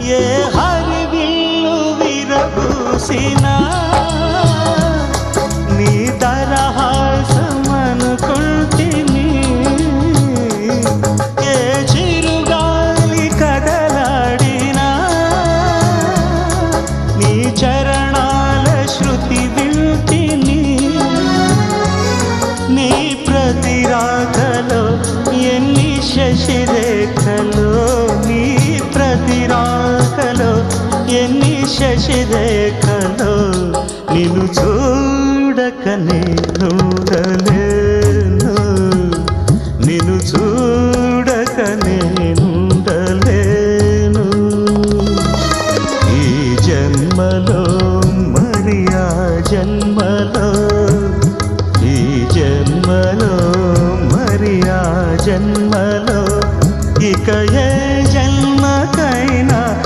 ఏ హరివిల్లు విరబూసినా నీ దరహాసమనుకుంటిని. ఏ చిరుగాలి కదలాడినా నీ చరణాల శృతి వింటిని. నీ ప్రతి రాకలో ఎన్ని శశిరేఖలో, నీ ప్రతి రాకలో ఎన్ని శశిరేఖలో, నిన్ను చూడక నేను